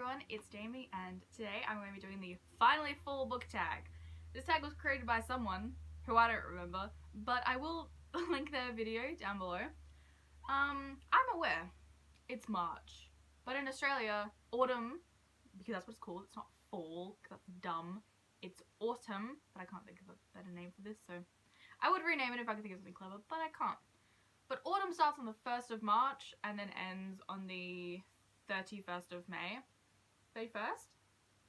everyone, it's Jamie, and today I'm going to be doing the Finally Fall book tag. This tag was created by someone who I don't remember, but I will link their video down below. I'm aware it's March, but in Australia, autumn, because that's what it's called, it's not fall, because that's dumb. It's autumn, but I can't think of a better name for this, so I would rename it if I could think of something clever, but I can't. But autumn starts on the 1st of March and then ends on the 31st of May. 31st?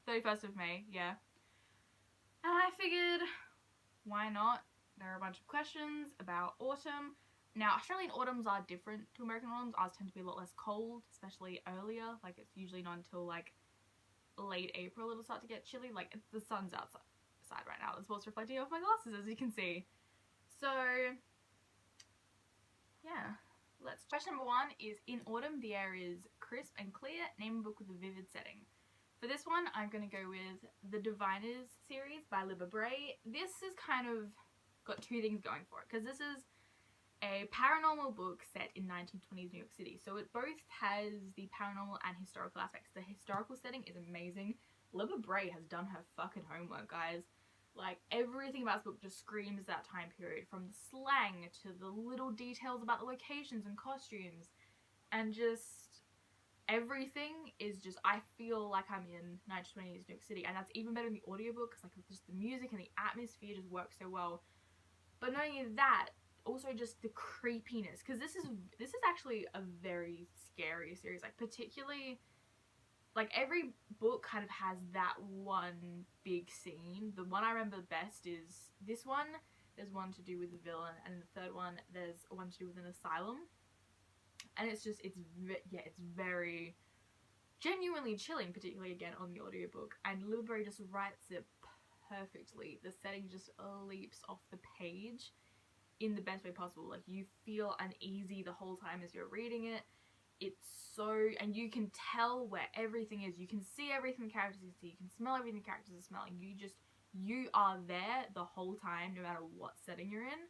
31st of May, yeah. And I figured, why not? There are a bunch of questions about autumn. Now, Australian autumns are different to American autumns. Ours tend to be a lot less cold, especially earlier. Like, it's usually not until, like, late April it'll start to get chilly. Like, the sun's outside right now. That's what's reflecting off my glasses, as you can see. So, yeah. Question number 1 is, in autumn the air is crisp and clear. Name a book with a vivid setting. For this one, I'm going to go with The Diviners series by Libba Bray. This is kind of got two things going for it, because this is a paranormal book set in 1920s New York City. So it both has the paranormal and historical aspects. The historical setting is amazing. Libba Bray has done her fucking homework, guys. Like, everything about this book just screams that time period, from the slang to the little details about the locations and costumes, and just everything is just, I feel like I'm in 1920s New York City, and that's even better in the audiobook, because like just the music and the atmosphere just works so well. But not only that, also just the creepiness, because this is actually a very scary series, like particularly, like every book kind of has that one big scene. The one I remember best is this one. There's one to do with the villain, and in the third one there's one to do with an asylum. And it's just, it's very genuinely chilling, particularly again on the audiobook. And Libba Bray just writes it perfectly. The setting just leaps off the page in the best way possible. Like, you feel uneasy the whole time as you're reading it. It's so, and you can tell where everything is. You can see everything the characters can see. You can smell everything the characters are smelling. You are there the whole time, no matter what setting you're in.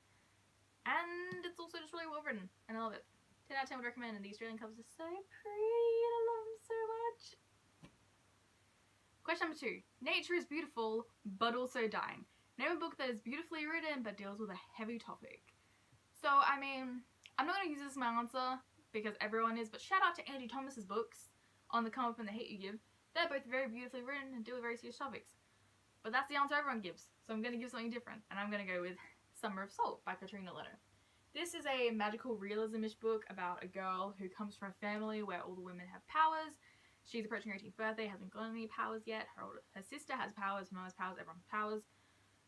And it's also just really well written, and I love it. 10 out of 10 would recommend, and the Australian covers are so pretty, and I love them so much. Question number 2. Nature is beautiful, but also dying. Name a book that is beautifully written, but deals with a heavy topic. So, I mean, I'm not going to use this as my answer, because everyone is, but shout out to Angie Thomas's books on The Come Up and The Hate You Give. They're both very beautifully written and deal with very serious topics. But that's the answer everyone gives, so I'm going to give something different, and I'm going to go with Summer of Salt by Katrina Leto. This is a magical realism-ish book about a girl who comes from a family where all the women have powers. She's approaching her 18th birthday, hasn't got any powers yet. Her sister has powers, her mom has powers, everyone has powers.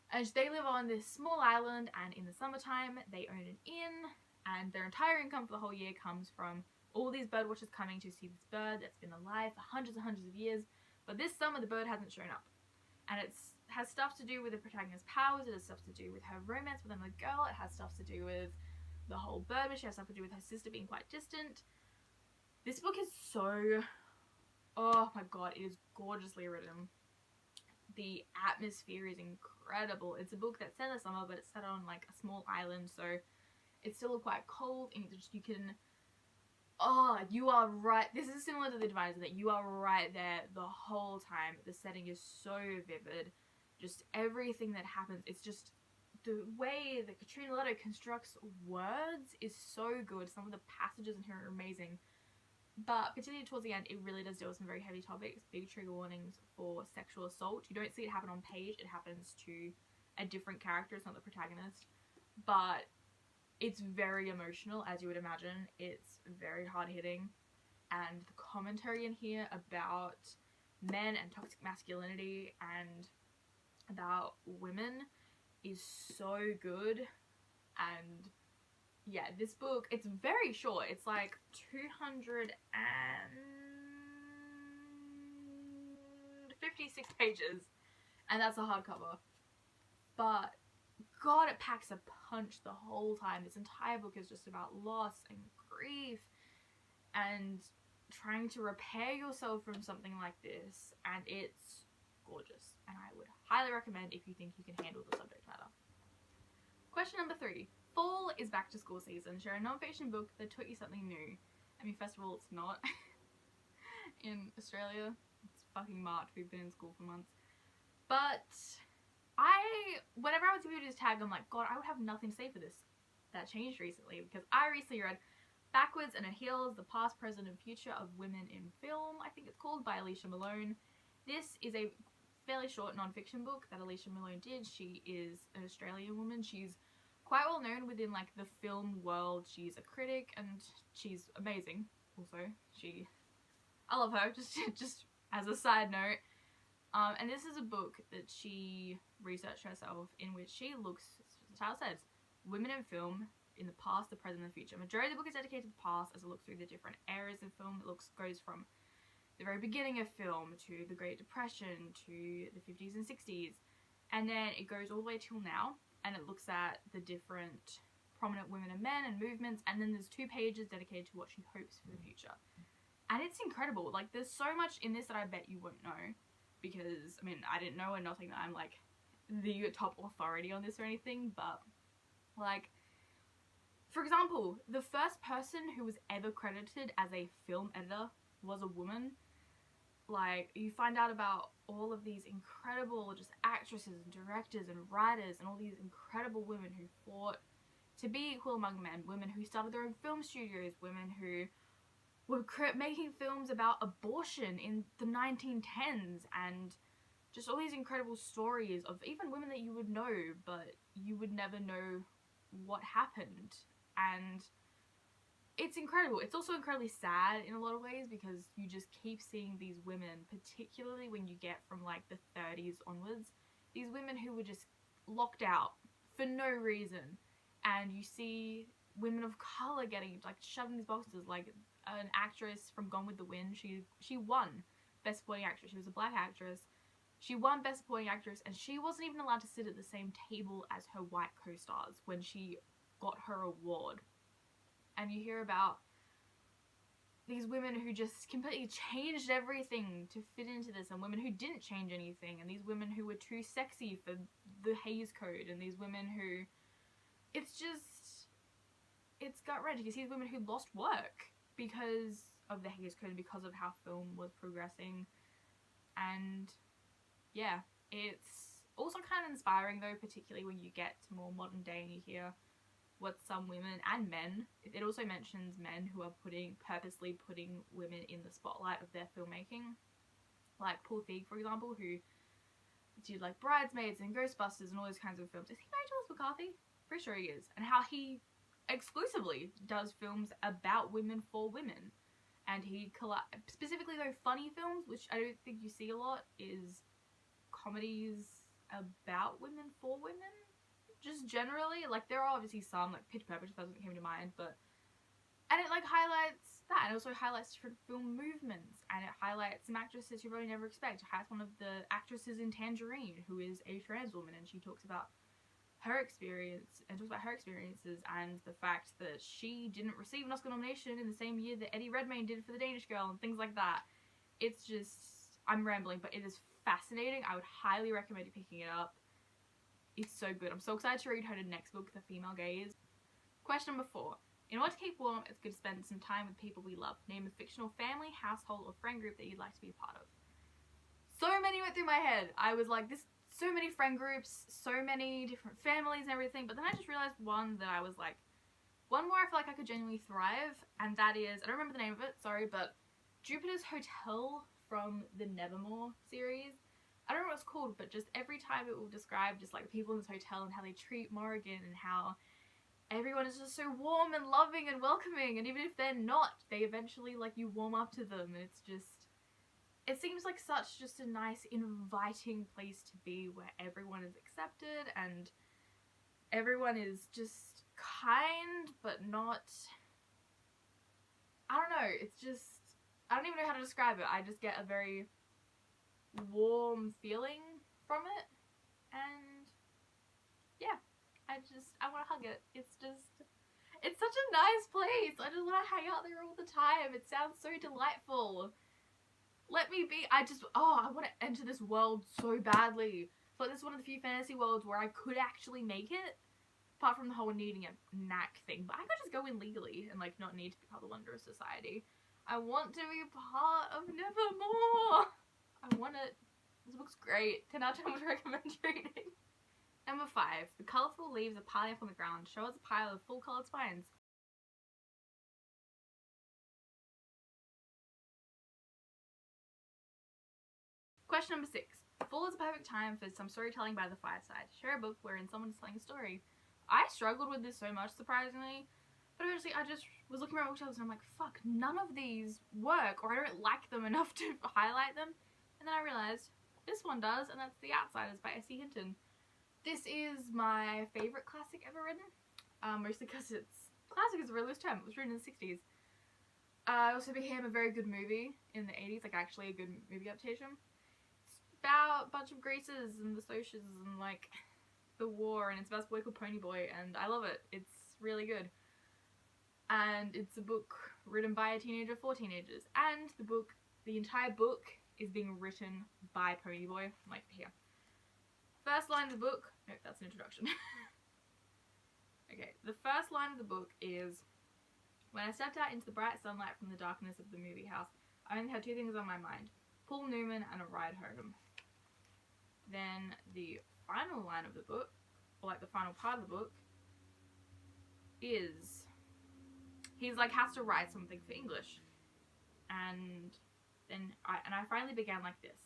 And they live on this small island, and in the summertime they own an inn, and their entire income for the whole year comes from all these bird watchers coming to see this bird that's been alive for hundreds and hundreds of years. But this summer the bird hasn't shown up. And it has stuff to do with the protagonist's powers, it has stuff to do with her romance with another girl, it has stuff to do with the whole bird, she has stuff to do with her sister being quite distant. This book is so, oh my god, it is gorgeously written. The atmosphere is incredible. It's a book that's set in the summer, but it's set on like a small island, so it's still quite cold, and you can, oh, you are right, this is similar to The Diviners in that you are right there the whole time. The setting is so vivid, just everything that happens, it's just, the way that Katrina Leto constructs words is so good. Some of the passages in here are amazing, but particularly towards the end it really does deal with some very heavy topics, big trigger warnings for sexual assault. You don't see it happen on page, it happens to a different character, it's not the protagonist, but it's very emotional, as you would imagine. It's very hard-hitting, and the commentary in here about men and toxic masculinity and about women is so good. And yeah, this book, it's very short, it's like 256 pages, and that's a hardcover, but god, it packs a punch the whole time. This entire book is just about loss and grief and trying to repair yourself from something like this, and it's gorgeous, and I would highly recommend if you think you can handle the subject matter. Question number 3. Fall is back to school season. Share a non-fiction book that taught you something new. I mean, first of all, it's not. In Australia, fucking March. We've been in school for months. But whenever I was reading this tag, I'm like, God, I would have nothing to say for this. That changed recently because I recently read Backwards and Aheels, The Past, Present and Future of Women in Film, I think it's called, by Alicia Malone. This is a fairly short non-fiction book that Alicia Malone did. She is an Australian woman. She's quite well known within like the film world. She's a critic and she's amazing. Also, I love her, just as a side note. And this is a book that she researched herself, in which she looks, as the title says, women in film in the past, the present, and the future. Majority of the book is dedicated to the past as it looks through the different eras of film. It goes from the very beginning of film to the Great Depression to the 50s and 60s, and then it goes all the way till now, and it looks at the different prominent women and men and movements, and then there's 2 pages dedicated to what she hopes for the future. And it's incredible. Like, there's so much in this that I bet you won't know, because, I mean, I didn't know, and nothing that I'm, like, the top authority on this or anything, but, like, for example, the first person who was ever credited as a film editor was a woman. Like, you find out about all of these incredible just actresses and directors and writers and all these incredible women who fought to be equal among men, women who started their own film studios, women who were making films about abortion in the 1910s, and just all these incredible stories of even women that you would know, but you would never know what happened. And it's incredible. It's also incredibly sad in a lot of ways, because you just keep seeing these women, particularly when you get from like the 30s onwards, these women who were just locked out for no reason, and you see women of color getting like shoved in these boxes. Like an actress from Gone with the Wind, she won Best Supporting Actress. She was a black actress. She won Best Supporting Actress, and she wasn't even allowed to sit at the same table as her white co-stars when she got her award. And you hear about these women who just completely changed everything to fit into this, and women who didn't change anything, and these women who were too sexy for the Hays Code, and these women who, it's gut-wrenching. You see these women who lost work because of the Hays Code and because of how film was progressing. And yeah, it's also kind of inspiring though, particularly when you get to more modern day and you hear what some women and men, it also mentions men who are purposely putting women in the spotlight of their filmmaking. Like Paul Feig, for example, who did like Bridesmaids and Ghostbusters and all those kinds of films. Is he married to Melissa McCarthy? Pretty sure he is. And how he exclusively does films about women for women. And he specifically though funny films, which I don't think you see a lot, is comedies about women for women. Just generally, like, there are obviously some, like Pitch Perfect, doesn't come to mind, but, and it like highlights that, and it also highlights different film movements, and it highlights some actresses you really never expect. It highlights one of the actresses in Tangerine, who is a trans woman, and she talks about her experience, and talks about her experiences, and the fact that she didn't receive an Oscar nomination in the same year that Eddie Redmayne did for The Danish Girl, and things like that. It's just, I'm rambling, but it is fascinating. I would highly recommend you picking it up. It's so good. I'm so excited to read her next book, The Female Gaze. Question number 4. In order to keep warm, it's good to spend some time with people we love. Name a fictional family, household, or friend group that you'd like to be a part of. So many went through my head. I was like, so many friend groups, so many different families and everything, but then I just realized one that I was like, one more I feel like I could genuinely thrive, and that is, I don't remember the name of it, sorry, but Jupiter's Hotel from the Nevermore series. I don't know what it's called, but just every time it will describe just like the people in this hotel and how they treat Morrigan and how everyone is just so warm and loving and welcoming, and even if they're not, they eventually like you warm up to them, and it's just, it seems like such just a nice inviting place to be where everyone is accepted and everyone is just kind but not, I don't know, it's just, I don't even know how to describe it. I just get a very warm feeling from it, and yeah, I want to hug it. It's such a nice place. I just want to hang out there all the time. It sounds so delightful. Let me be. I want to enter this world so badly. So this is one of the few fantasy worlds where I could actually make it, apart from the whole needing a knack thing, but I could just go in legally and like not need to be part of the Wondrous Society. I want to be part of Nevermore. I book's great. 10 out of 10 would recommend reading. Number 5. The colourful leaves are piling up on the ground. Show us a pile of full coloured spines. Question number 6. Fall is a perfect time for some storytelling by the fireside. Share a book wherein someone is telling a story. I struggled with this so much, surprisingly. But eventually I just was looking around bookshelves and I'm like, fuck, none of these work, or I don't like them enough to highlight them. And then I realised this one does, and that's The Outsiders by S.E. Hinton. This is my favourite classic ever written, mostly because classic is a really loose term. It was written in the 60s. It also became a very good movie in the 80s, like actually a good movie adaptation. It's about a bunch of Graces and the Socias and like the war, and it's about this boy called Ponyboy, and I love it. It's really good. And it's a book written by a teenager for teenagers, and the entire book is being written by Ponyboy, like here. First line of the book, no, that's an introduction. Okay, the first line of the book is, when I stepped out into the bright sunlight from the darkness of the movie house, I only had 2 things on my mind, Paul Newman and a ride home. Then the final line of the book, or like the final part of the book, is, he's like has to write something for English. And then I finally began like this.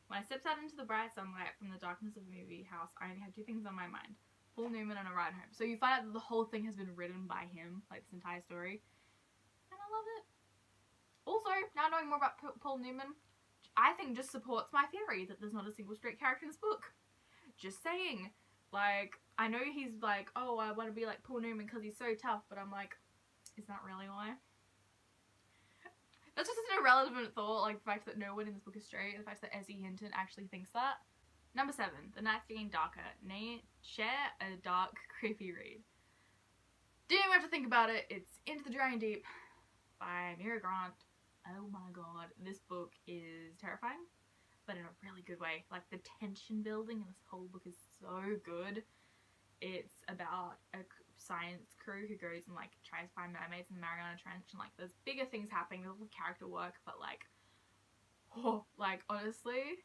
When I stepped out into the bright sunlight from the darkness of the movie house, I only had 2 things on my mind. Paul Newman and a ride home. So you find out that the whole thing has been written by him, like this entire story. And I love it. Also, now knowing more about Paul Newman, I think just supports my theory that there's not a single straight character in this book. Just saying. Like, I know he's like, oh, I want to be like Paul Newman because he's so tough, but I'm like, is that really why? That's just an irrelevant thought, like the fact that no one in this book is straight, the fact that S.E. Hinton actually thinks that. Number 7. The night's getting darker. Share a dark, creepy read. Didn't even have to think about it. It's Into the Drying Deep by Mira Grant. Oh my god, this book is terrifying, but in a really good way. Like, the tension building in this whole book is so good. It's about a science crew who goes and like tries to find mermaids in the Mariana Trench, and like there's bigger things happening, there's a lot of character work, but like, oh, like honestly,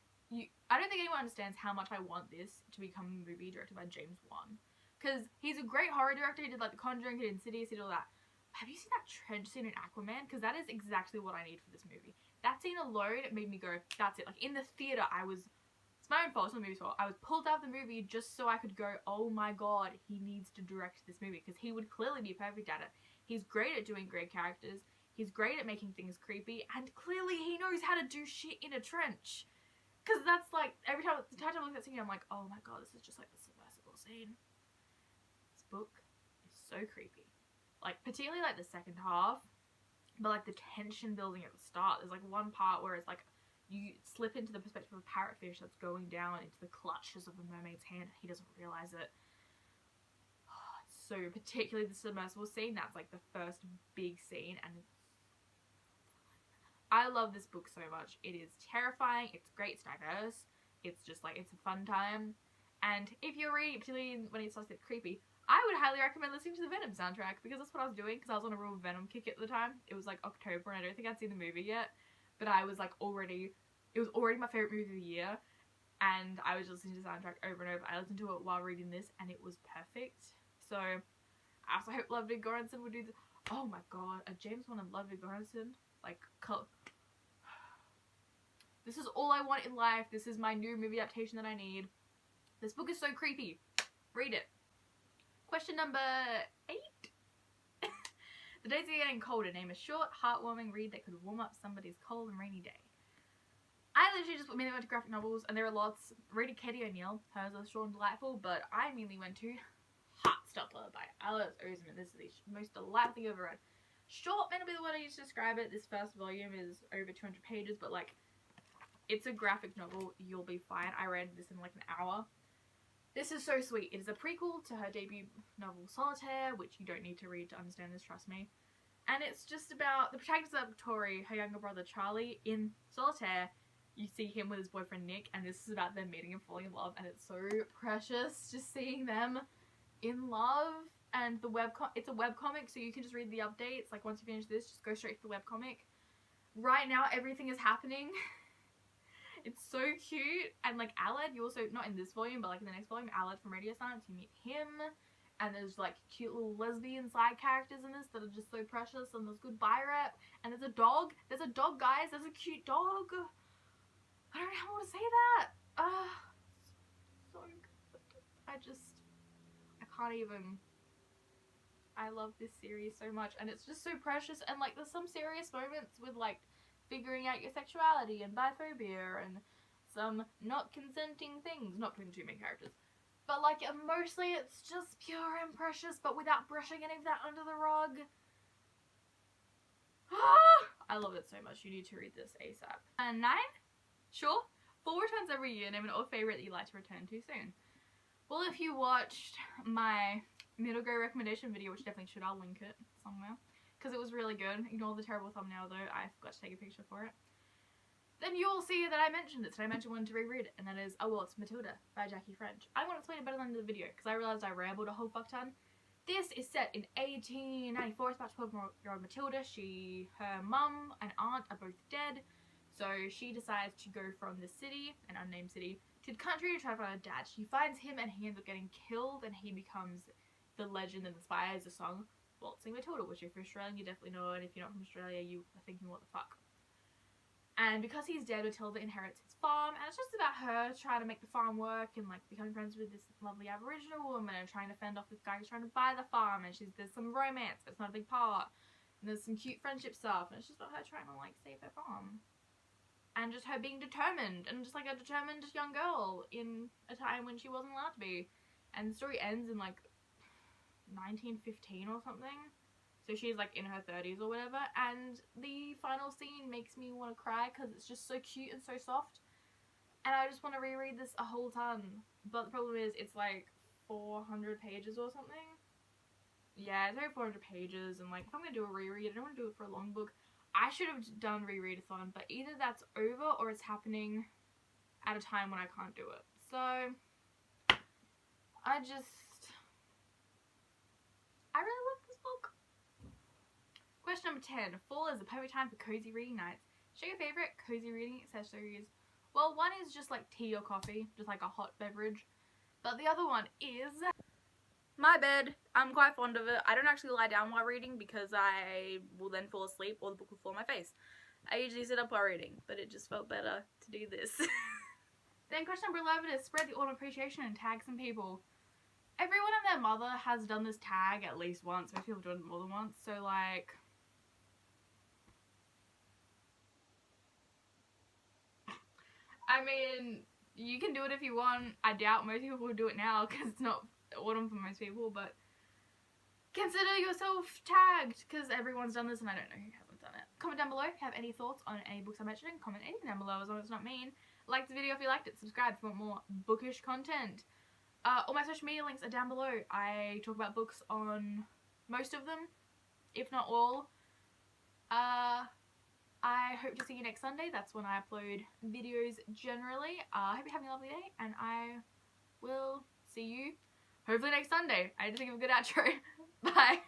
I don't think anyone understands how much I want this to become a movie directed by James Wan, because he's a great horror director. He did like The Conjuring, he did Insidious, he did all that. Have you seen that trench scene in Aquaman? Because that is exactly what I need for this movie. That scene alone made me go, that's it. Like in the theater, it's my own fault, it's not the movie's fault. I was pulled out of the movie just so I could go, oh my god, he needs to direct this movie, because he would clearly be perfect at it. He's great at doing great characters, he's great at making things creepy, and clearly he knows how to do shit in a trench. Because that's like, the time I look at that scene, I'm like, oh my god, this is just like the submersible scene. This book is so creepy. Like, particularly like the second half, but like the tension building at the start. There's like one part where it's like, you slip into the perspective of a parrotfish that's going down into the clutches of a mermaid's hand and he doesn't realise it. Oh, so particularly the submersible scene, that's like the first big scene, and I love this book so much. It is terrifying, it's great, it's diverse, it's just like, it's a fun time. And if you're reading, particularly when it starts to get creepy, I would highly recommend listening to the Venom soundtrack, because that's what I was doing, because I was on a real Venom kick at the time. It was like October and I don't think I'd seen the movie yet, but I was like it was already my favourite movie of the year, and I was just listening to the soundtrack over and over. I listened to it while reading this, and it was perfect. So, I also hope Ludwig Göransson would do this. Oh my god, a James Wan and Ludwig Göransson, like, this is all I want in life. This is my new movie adaptation that I need. This book is so creepy. Read it. Question number 8. The days are getting colder. Name a short, heartwarming read that could warm up somebody's cold and rainy day. I literally just mainly went to graphic novels, and there are lots. Reading Katie O'Neill, hers are short and delightful, but I mainly went to Heartstopper by Alice Oseman. This is the most delightful thing I've ever read. Short may not be the word I use to describe it. This first volume is over 200 pages, but like, it's a graphic novel. You'll be fine. I read this in like an hour. This is so sweet. It is a prequel to her debut novel Solitaire, which you don't need to read to understand this, trust me. And it's just about the protagonist of Tori, her younger brother Charlie. In Solitaire, you see him with his boyfriend Nick, and this is about them meeting and falling in love, and it's so precious just seeing them in love. And it's a webcomic, so you can just read the updates. Like, once you finish this, just go straight to the webcomic. Right now, everything is happening. It's so cute. And like Aled, you also, not in this volume, but like in the next volume, Aled from Radio Silence, you meet him. And there's like cute little lesbian side characters in this that are just so precious, and there's good bi rep. And there's a dog. There's a dog, guys. There's a cute dog. I don't know how to say that. So good. I can't even. I love this series so much, and it's just so precious. And like, there's some serious moments with like figuring out your sexuality and biphobia and some not consenting things. Not between the two main characters. But like, mostly it's just pure and precious, but without brushing any of that under the rug. I love it so much. You need to read this ASAP. And 9? Sure. 4 returns every year. Name an old favourite that you'd like to return to soon. Well, if you watched my middle grade recommendation video, which definitely should, I'll link it somewhere, because it was really good. Ignore the terrible thumbnail though, I forgot to take a picture for it. Then you'll see that I mentioned it, so I mentioned one to reread it, and that is Oh Well It's Matilda by Jackie French. I want to explain it better than the video, because I realised I rambled a whole fuck ton. This is set in 1894, it's about 12-year-old Matilda. Her mum and aunt are both dead, so she decides to go from the city, an unnamed city, to the country to try to find her dad. She finds him and he ends up getting killed, and he becomes the legend that inspires the song Waltzing Matilda, which if you're Australian you definitely know, and if you're not from Australia you are thinking what the fuck. And because he's dead, Matilda inherits his farm, and it's just about her trying to make the farm work and like becoming friends with this lovely Aboriginal woman and trying to fend off this guy who's trying to buy the farm, and there's some romance, but it's not a big part. And there's some cute friendship stuff, and it's just about her trying to like save her farm. And just her being determined, and just like a determined young girl in a time when she wasn't allowed to be. And the story ends in like 1915 or something. So she's like in her 30s or whatever, and the final scene makes me want to cry because it's just so cute and so soft. And I just want to reread this a whole ton. But the problem is it's like 400 pages or something. Yeah, it's over 400 pages, and like if I'm going to do a reread, I don't want to do it for a long book. I should have done rereadathon, but either that's over or it's happening at a time when I can't do it. So I really love this book. Question number 10. Fall is the perfect time for cozy reading nights. Share your favourite cozy reading accessories. Well, one is just like tea or coffee, just like a hot beverage. But the other one is my bed. I'm quite fond of it. I don't actually lie down while reading because I will then fall asleep or the book will fall on my face. I usually sit up while reading, but it just felt better to do this. Then question number 11 is spread the autumn appreciation and tag some people. Everyone and their mother has done this tag at least once. Most people have done it more than once. So like, I mean, you can do it if you want. I doubt most people will do it now because it's not autumn for most people, but consider yourself tagged because everyone's done this and I don't know who hasn't done it. Comment down below if you have any thoughts on any books I mentioned. Comment anything down below as long as it's not mean. Like the video if you liked it. Subscribe if you want more bookish content. All my social media links are down below. I talk about books on most of them, if not all. I hope to see you next Sunday. That's when I upload videos generally. I hope you're having a lovely day, and I will see you hopefully next Sunday. I had to think of a good outro. Bye.